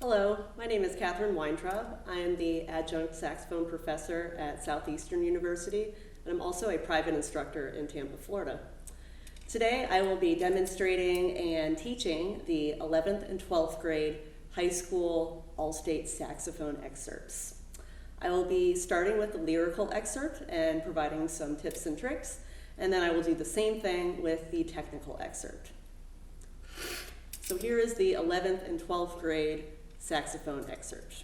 Hello, my name is Katherine Weintraub. I am the adjunct saxophone professor at Southeastern University, and I'm also a private instructor in Tampa, Florida. Today I will be demonstrating and teaching the 11th and 12th grade high school all-state saxophone excerpts. I will be starting with the lyrical excerpt and providing some tips and tricks, and then I will do the same thing with the technical excerpt. So here is the 11th and 12th grade saxophone excerpt.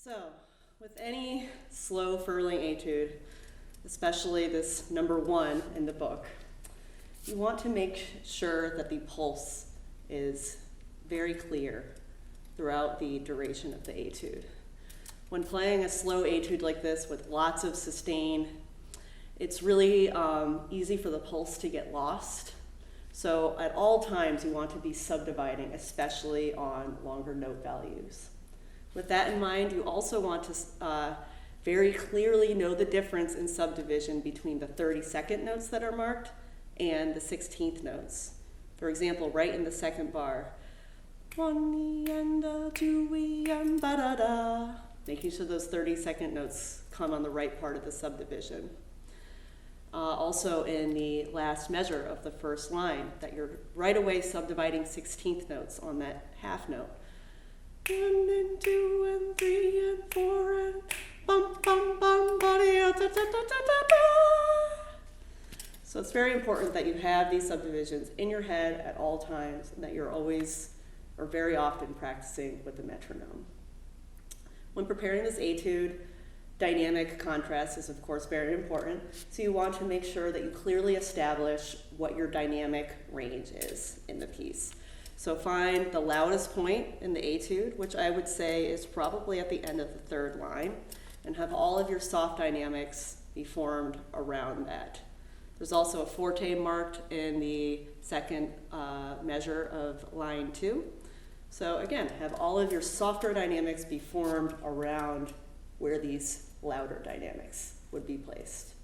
So, with any slow furling etude, especially this number 1 in the book, you want to make sure that the pulse is very clear throughout the duration of the etude. When playing a slow etude like this with lots of sustain, it's really easy for the pulse to get lost. So at all times you want to be subdividing, especially on longer note values. With that in mind, you also want to very clearly know the difference in subdivision between the 32nd notes that are marked and the 16th notes. For example, right in the second bar, 1 and a 2 and ba da da, making sure those 32nd notes come on the right part of the subdivision. Also in the last measure of the first line, that you're right away subdividing 16th notes on that half note. 1 and 2 and 3 and 4 and bum bum bum ba da da da da da. So it's very important that you have these subdivisions in your head at all times, and that you're always or very often practicing with the metronome. When preparing this etude, dynamic contrast is of course very important, so you want to make sure that you clearly establish what your dynamic range is in the piece. So find the loudest point in the etude, which I would say is probably at the end of the third line, and have all of your soft dynamics be formed around that. There's also a forte marked in the second measure of line 2. So again, have all of your softer dynamics be formed around where these louder dynamics would be placed.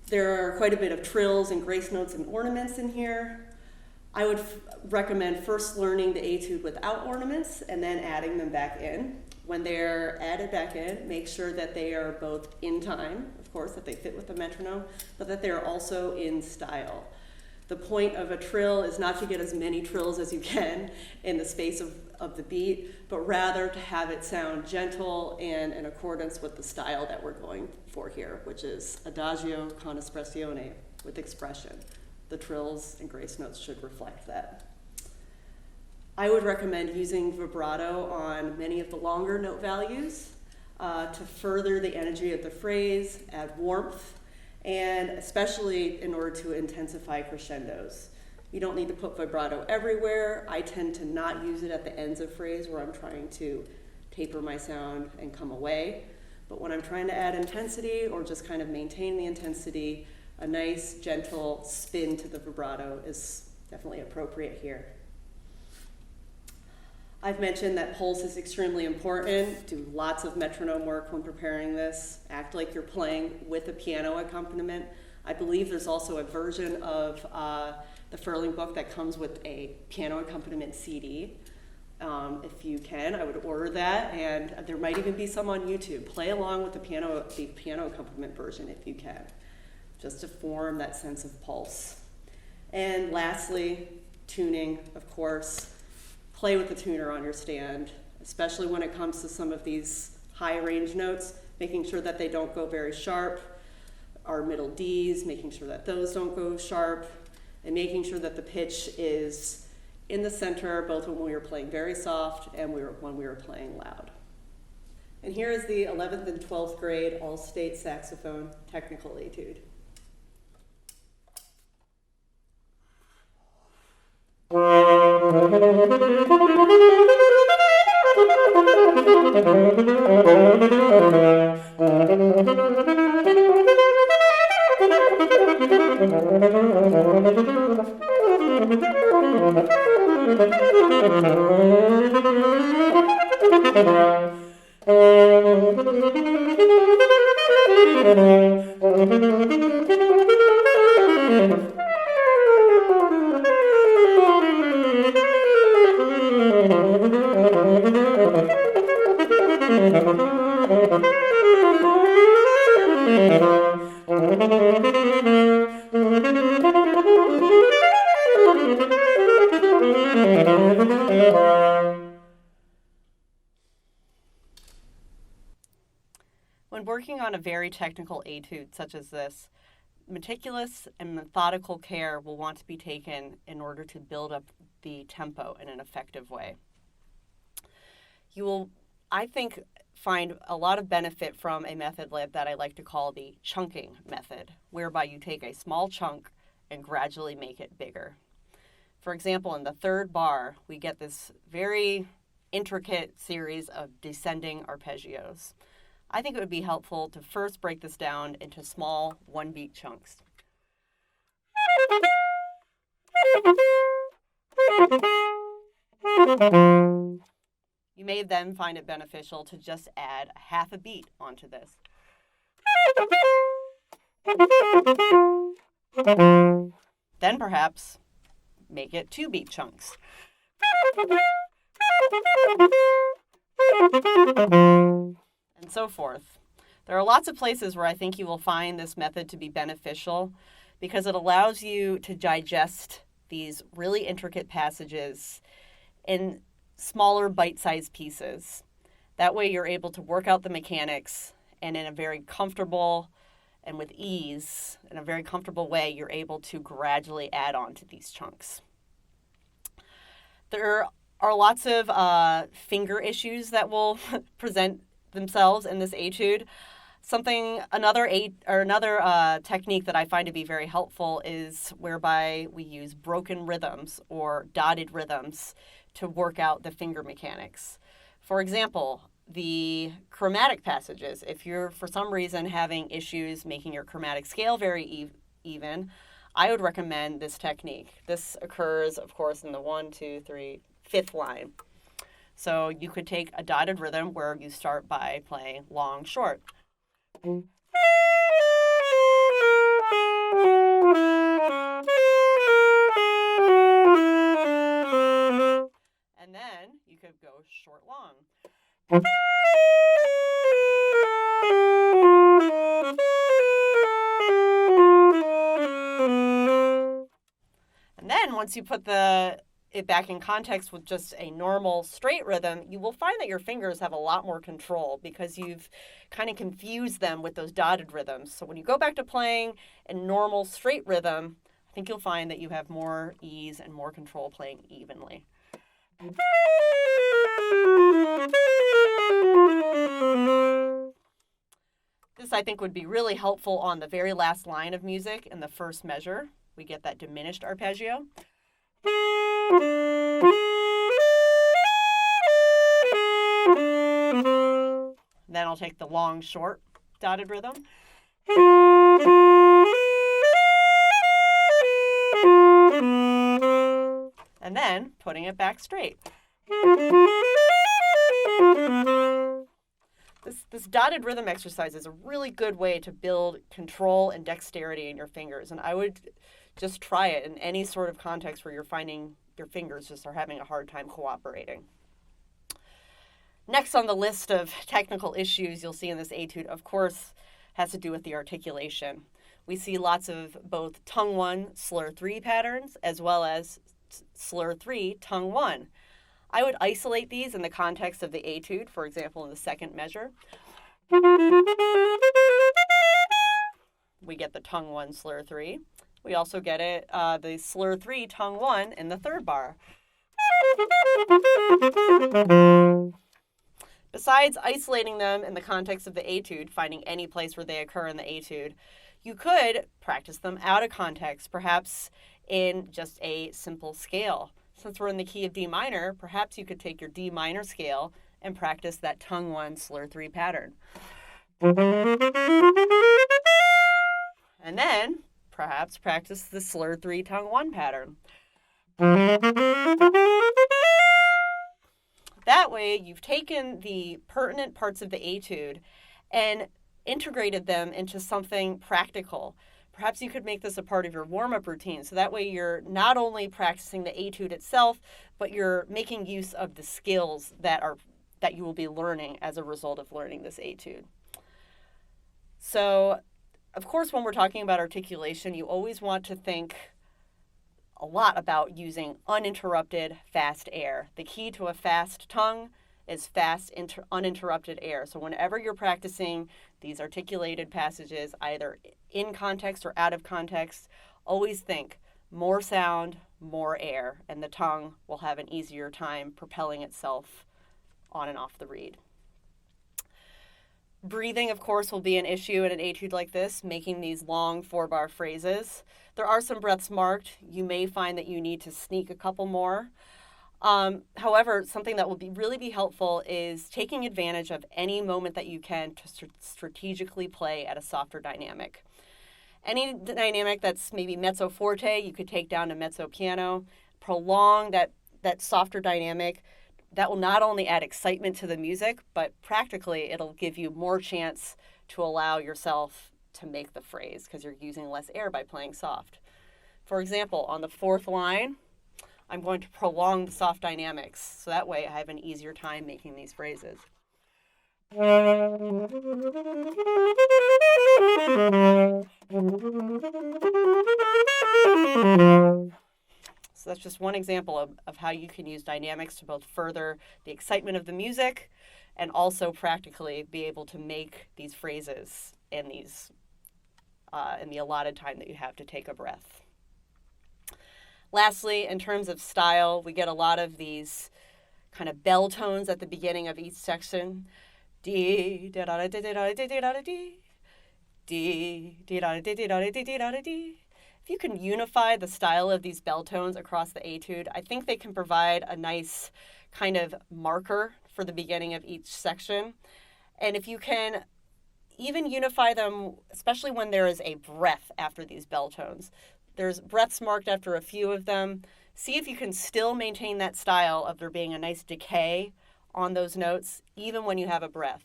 There are quite a bit of trills and grace notes and ornaments in here. I would recommend first learning the etude without ornaments and then adding them back in. When they're added back in, make sure that they are both in time, of course, that they fit with the metronome, but that they're also in style. The point of a trill is not to get as many trills as you can in the space of the beat, but rather to have it sound gentle and in accordance with the style that we're going for here, which is adagio con espressione, with expression. The trills and grace notes should reflect that. I would recommend using vibrato on many of the longer note values to further the energy of the phrase, add warmth, and especially in order to intensify crescendos. You don't need to put vibrato everywhere. I tend to not use it at the ends of phrase where I'm trying to taper my sound and come away. But when I'm trying to add intensity or just kind of maintain the intensity, a nice, gentle spin to the vibrato is definitely appropriate here. I've mentioned that pulse is extremely important. Do lots of metronome work when preparing this. Act like you're playing with a piano accompaniment. I believe there's also a version of the Furling book that comes with a piano accompaniment CD. If you can, I would order that, and there might even be some on YouTube. Play along with the piano accompaniment version if you can, just to form that sense of pulse. And lastly, tuning, of course. Play with the tuner on your stand, especially when it comes to some of these high range notes, making sure that they don't go very sharp. Our middle Ds, making sure that those don't go sharp, and making sure that the pitch is in the center, both when we were playing very soft and when we were playing loud. And here is the 11th and 12th grade all-state saxophone technical etude. When working on a very technical etude such as this, meticulous and methodical care will want to be taken in order to build up the tempo in an effective way. You will, I think, find a lot of benefit from a method that I like to call the chunking method, whereby you take a small chunk and gradually make it bigger. For example, in the third bar, we get this very intricate series of descending arpeggios. I think it would be helpful to first break this down into small one-beat chunks. You may then find it beneficial to just add a half a beat onto this. Then perhaps make it 2-beat chunks. And so forth. There are lots of places where I think you will find this method to be beneficial because it allows you to digest these really intricate passages in smaller bite-sized pieces. That way you're able to work out the mechanics, and in a very comfortable and with ease, in a very comfortable way, you're able to gradually add on to these chunks. There are lots of finger issues that will present themselves in this etude. Another technique that I find to be very helpful is whereby we use broken rhythms or dotted rhythms to work out the finger mechanics. For example, the chromatic passages. If you're for some reason having issues making your chromatic scale very even, I would recommend this technique. This occurs, of course, in the 1, 2, 3, 5th line. So you could take a dotted rhythm where you start by playing long, short. And then you could go short, long. And then once you put it back in context with just a normal straight rhythm, you will find that your fingers have a lot more control because you've kind of confused them with those dotted rhythms. So when you go back to playing a normal straight rhythm, I think you'll find that you have more ease and more control playing evenly. This, I think, would be really helpful on the very last line of music in the first measure. We get that diminished arpeggio. Then I'll take the long, short dotted rhythm. And then putting it back straight. This dotted rhythm exercise is a really good way to build control and dexterity in your fingers. And I would just try it in any sort of context where you're finding your fingers just are having a hard time cooperating. Next on the list of technical issues you'll see in this etude, of course, has to do with the articulation. We see lots of both tongue 1, slur 3 patterns, as well as slur 3, tongue 1. I would isolate these in the context of the etude, for example, in the second measure. We get the tongue 1, slur 3. We also get it, the slur 3, tongue 1 in the third bar. Besides isolating them in the context of the etude, finding any place where they occur in the etude, you could practice them out of context, perhaps in just a simple scale. Since we're in the key of D minor, perhaps you could take your D minor scale and practice that tongue 1, slur 3 pattern. And then perhaps practice the slur 3, tongue 1 pattern. That way, you've taken the pertinent parts of the etude and integrated them into something practical. Perhaps you could make this a part of your warm-up routine, so that way you're not only practicing the etude itself, but you're making use of the skills that you will be learning as a result of learning this etude. So, of course, when we're talking about articulation, you always want to think a lot about using uninterrupted, fast air. The key to a fast tongue is fast, uninterrupted air. So whenever you're practicing these articulated passages, either in context or out of context, always think more sound, more air, and the tongue will have an easier time propelling itself on and off the reed. Breathing, of course, will be an issue in an etude like this, making these long 4-bar phrases. There are some breaths marked. You may find that you need to sneak a couple more. However, something that will really be helpful is taking advantage of any moment that you can to strategically play at a softer dynamic. Any dynamic that's maybe mezzo forte, you could take down to mezzo piano, prolong that softer dynamic. That will not only add excitement to the music, but practically it'll give you more chance to allow yourself to make the phrase because you're using less air by playing soft. For example, on the fourth line, I'm going to prolong the soft dynamics, so that way I have an easier time making these phrases. So that's just one example of how you can use dynamics to both further the excitement of the music and also practically be able to make these phrases in the allotted time that you have to take a breath. Lastly, in terms of style, we get a lot of these kind of bell tones at the beginning of each section. D, da da da da da da da da D, D, da da da da da da da D. If you can unify the style of these bell tones across the etude, I think they can provide a nice kind of marker for the beginning of each section. And if you can even unify them, especially when there is a breath after these bell tones. There's breaths marked after a few of them. See if you can still maintain that style of there being a nice decay on those notes, even when you have a breath.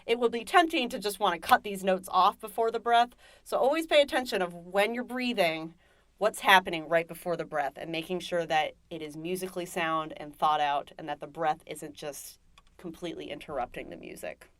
It will be tempting to just want to cut these notes off before the breath, so always pay attention of when you're breathing, what's happening right before the breath, and making sure that it is musically sound and thought out, and that the breath isn't just completely interrupting the music.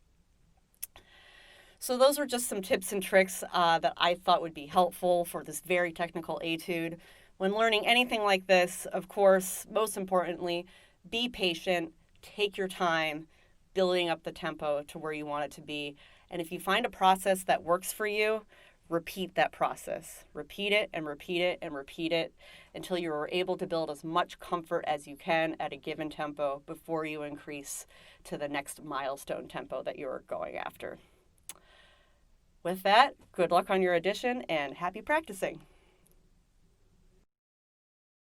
So those are just some tips and tricks that I thought would be helpful for this very technical etude. When learning anything like this, of course, most importantly, be patient, take your time, building up the tempo to where you want it to be. And if you find a process that works for you, repeat that process. Repeat it and repeat it and repeat it until you are able to build as much comfort as you can at a given tempo before you increase to the next milestone tempo that you're going after. With that, good luck on your audition and happy practicing.